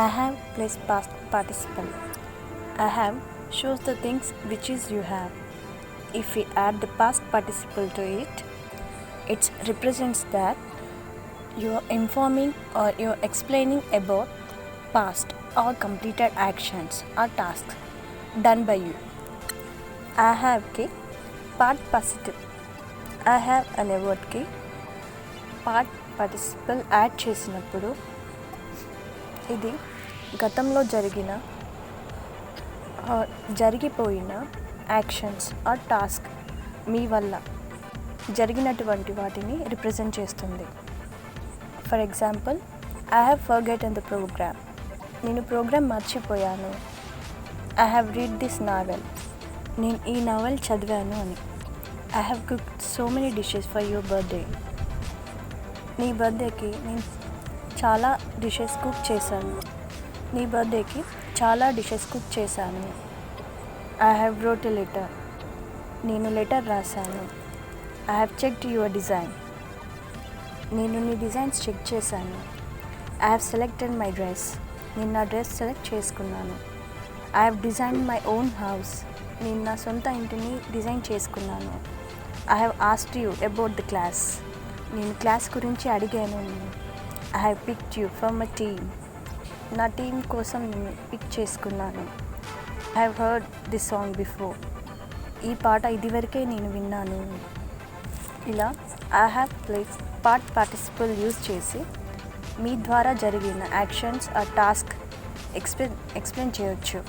I have plus past participle. I have shows the things which is you have. If we add the past participle to it, it represents that you are informing or you are explaining about past or completed actions or tasks done by you. I have కి part participle I have అనే వర్డ్కి part participle add చేసినప్పుడు ఇది గతంలో జరిగిపోయిన actions are task మీ వల్ల జరిగినటువంటి వాటిని represent చేస్తుంది. For example, I have forgotten the programme. నేను ప్రోగ్రామ్ మర్చిపోయాను. I have read this novel. నేను ఈ నావెల్ చదివాను అని. I have cooked so many dishes for your birthday. నీ బర్త్డేకి నేను చాలా డిషెస్ కుక్ చేశాను. నీ బర్త్డేకి చాలా డిషెస్ కుక్ చేశాను. I have wrote a letter. నేను లెటర్ రాశాను. I have checked your design. నేను నీ డిజైన్స్ చెక్ చేశాను. I have selected my dress. నేను నా డ్రెస్ సెలెక్ట్ చేసుకున్నాను. I have design my own house. నేను నా సొంత ఇంటిని డిజైన్ చేసుకున్నాను. I have asked you about the class. నేను క్లాస్ గురించి అడిగాను. I have picked you for my team. నా టీం కోసం నేను పిక్ చేసుకున్నాను. I have heard this song before. ఈ పాట ఇదివరకే నేను విన్నాను. ఇలా I have plus part participle use చేసి మీ ద్వారా జరిగిన యాక్షన్స్ ఆ టాస్క్ ఎక్స్ప్లెయిన్ చేయొచ్చు.